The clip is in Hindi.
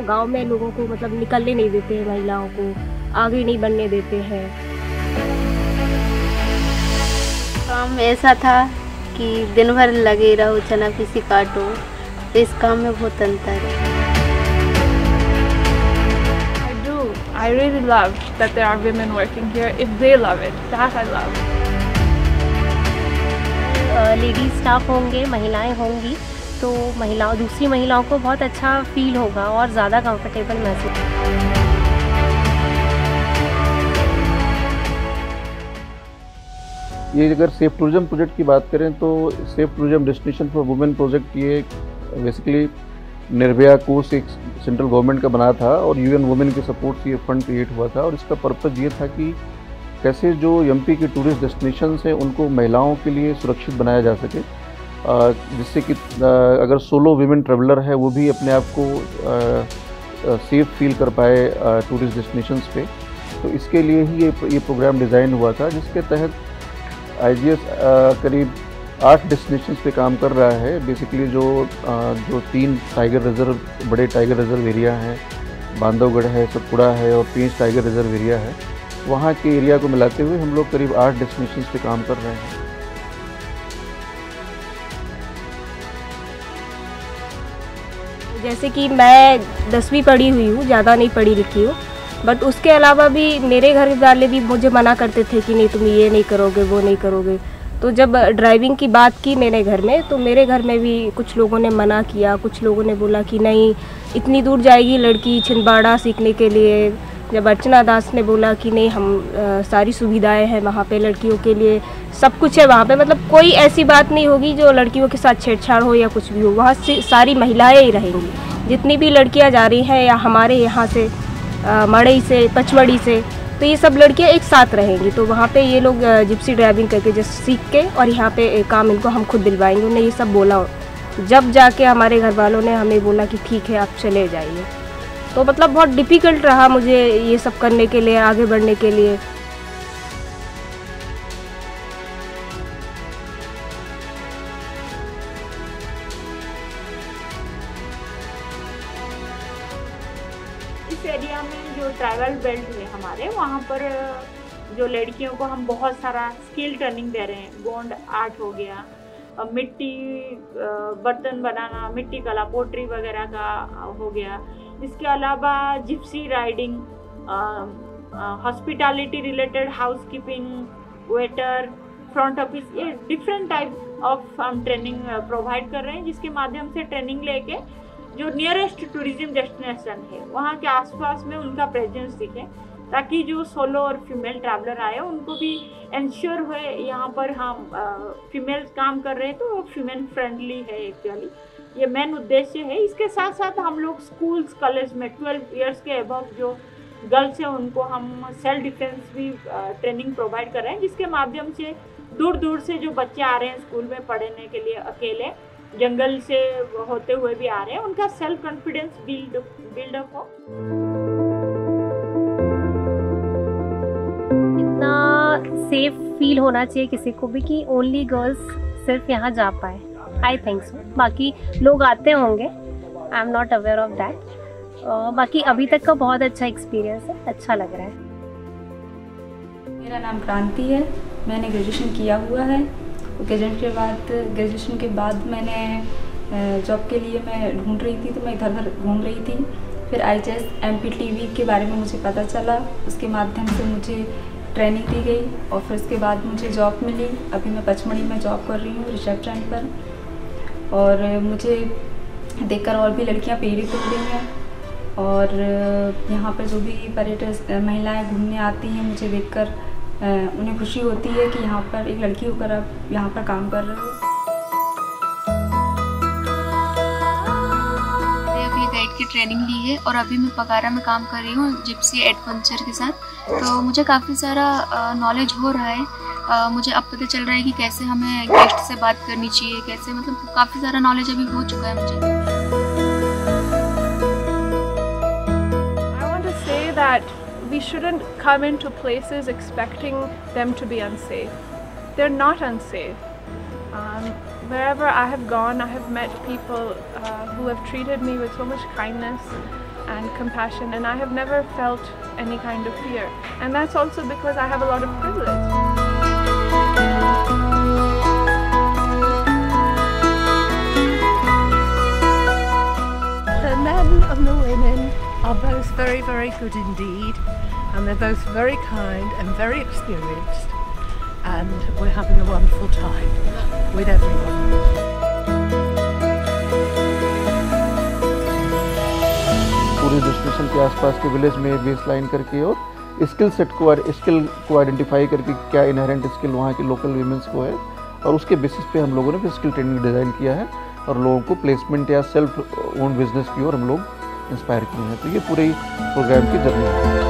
गांव में लोगों को मतलब निकलने नहीं देते हैं, महिलाओं को आगे नहीं बढ़ने देते हैं। काम ऐसा था कि दिन भर लगे रहो, चना पीसी काटो, तो इस काम में बहुत अंतर है। I really love that there are women working here. If they love it, that I love. Ladies staff होंगे, महिलाएं होंगी, तो दूसरी महिलाओं को बहुत अच्छा फील होगा और ज़्यादा कंफर्टेबल महसूस। ये अगर सेफ टूरिज्म प्रोजेक्ट की बात करें तो safe tourism destination for women project ये बेसिकली निर्भया कोष एक सेंट्रल गवर्नमेंट का बना था और यूएन वुमेन के सपोर्ट से ये फंड क्रिएट हुआ था। और इसका पर्पज़ ये था कि कैसे जो एमपी के टूरिस्ट डेस्टिनेशंस हैं उनको महिलाओं के लिए सुरक्षित बनाया जा सके, जिससे कि अगर सोलो वीमेन ट्रैवलर है वो भी अपने आप को सेफ फील कर पाए टूरिस्ट डेस्टिनेशंस पे। तो इसके लिए ही ये प्रोग्राम डिज़ाइन हुआ था, जिसके तहत आईजीएस करीब 8 डेस्टिनेशंस पे काम कर रहा है। बेसिकली जो 3 टाइगर रिजर्व, बड़े टाइगर रिजर्व एरिया हैं, बांधवगढ़ है, सतपुड़ा है और पेंच टाइगर रिजर्व एरिया है, वहाँ के एरिया को मिलाते हुए हम लोग करीब 8 डेस्टिनेशंस पे काम कर रहे हैं। जैसे कि मैं 10वीं पढ़ी हुई हूँ, ज़्यादा नहीं पढ़ी लिखी हूँ, बट उसके अलावा भी मेरे घर वाले भी मुझे मना करते थे कि नहीं तुम ये नहीं करोगे, वो नहीं करोगे। तो जब ड्राइविंग की बात की मैंने घर में, तो मेरे घर में भी कुछ लोगों ने मना किया, कुछ लोगों ने बोला कि नहीं इतनी दूर जाएगी लड़की छिंदवाड़ा सीखने के लिए। जब अर्चना दास ने बोला कि नहीं हम सारी सुविधाएं हैं वहाँ पे लड़कियों के लिए, सब कुछ है वहाँ पे, मतलब कोई ऐसी बात नहीं होगी जो लड़कियों के साथ छेड़छाड़ हो या कुछ भी हो, वहाँ से सारी महिलाएं ही रहेंगी। जितनी भी लड़कियाँ जा रही हैं या हमारे यहाँ से मड़ई से, पचमढ़ी से, तो ये सब लड़कियाँ एक साथ रहेंगी। तो वहाँ पे ये लोग जिप्सी ड्राइविंग करके जस्ट सीख के और यहाँ पे काम इनको हम खुद दिलवाएंगे, उन्हें ये सब बोला। जब जाके हमारे घर वालों ने हमें बोला कि ठीक है आप चले जाइए, तो मतलब बहुत डिफ़िकल्ट रहा मुझे ये सब करने के लिए, आगे बढ़ने के लिए। इस एरिया में जो ट्राइबल बेल्ट है हमारे, वहाँ पर जो लड़कियों को हम बहुत सारा स्किल ट्रेनिंग दे रहे हैं। गोंड आर्ट हो गया, मिट्टी बर्तन बनाना, मिट्टी कला, पोट्री वगैरह का हो गया। इसके अलावा Gypsy riding, hospitality related, housekeeping, waiter, front office, ये डिफरेंट टाइप ऑफ हम ट्रेनिंग प्रोवाइड कर रहे हैं, जिसके माध्यम से ट्रेनिंग लेके जो नियरेस्ट टूरिज्म डेस्टिनेशन है वहाँ के आसपास में उनका प्रेजेंस दिखे, ताकि जो सोलो और फीमेल ट्रैवलर आए उनको भी इंश्योर हुए यहाँ पर हम फीमेल्स काम कर रहे हैं तो वो फीमेल फ्रेंडली है। एक्चुअली ये मेन उद्देश्य है। इसके साथ साथ हम लोग स्कूल्स, कॉलेज में 12 इयर्स के अबव जो गर्ल्स हैं उनको हम सेल्फ डिफेंस भी ट्रेनिंग प्रोवाइड कर रहे हैं, जिसके माध्यम से दूर दूर से जो बच्चे आ रहे हैं स्कूल में पढ़ने के लिए, अकेले जंगल से होते हुए भी आ रहे हैं, उनका सेल्फ कॉन्फिडेंस बिल्डअप हो। इतना सेफ फील होना चाहिए किसी को भी कि ओनली गर्ल्स सिर्फ यहाँ जा पाए। I think so. बाकी लोग आते होंगे, I am not aware of that. बाकी अभी तक का बहुत अच्छा एक्सपीरियंस है, अच्छा लग रहा है। मेरा नाम क्रांति है, मैंने ग्रेजुएशन किया हुआ है। ग्रेजुएशन के बाद मैंने जॉब के लिए मैं ढूंढ रही थी, तो मैं इधर उधर घूम रही थी। फिर आईजीएस एमपीटीवी के बारे में मुझे पता चला, उसके माध्यम से मुझे ट्रेनिंग दी गई और फिर उसके बाद मुझे जॉब मिली। अभी मैं पचमढ़ी में जॉब कर रही हूँ रिसेप्शन पर, और मुझे देखकर और भी लड़कियाँ प्रेरित हो रही हैं। और यहाँ पर जो भी पर्यटक महिलाएं घूमने आती हैं, मुझे देखकर उन्हें खुशी होती है कि यहाँ पर एक लड़की होकर आप यहाँ पर काम कर रहे हो। मैंने अभी गाइड की ट्रेनिंग ली है और अभी मैं पकारा में काम कर रही हूँ जिप्सी एडवेंचर के साथ। तो मुझे काफ़ी सारा नॉलेज हो रहा है। मुझे अब पता चल रहा है कि कैसे हमें गेस्ट से बात करनी चाहिए, कैसे, मतलब काफ़ी सारा नॉलेज अभी हो चुका है मुझे। I want to say that we shouldn't come into places expecting them to be unsafe. They're not unsafe. Wherever I have gone, I have met people who have treated me with so much kindness, and compassion, and I have never felt any kind of fear. And that's also because I have a lot of privilege. The men and the women are both very, very good indeed, and they're both very kind and very experienced, and we're having a wonderful time with everyone. पूरी डेस्टिनेशन के आसपास के विलेज में बेस लाइन करके और स्किल को आइडेंटिफाई करके क्या इनहेरेंट स्किल वहाँ के लोकल वीमेंस को है, और उसके बेसिस पे हम लोगों ने फिर स्किल ट्रेनिंग डिज़ाइन किया है और लोगों को प्लेसमेंट या सेल्फ ओन बिजनेस की ओर हम लोग इंस्पायर किए हैं। तो ये पूरे प्रोग्राम की जर्नी है।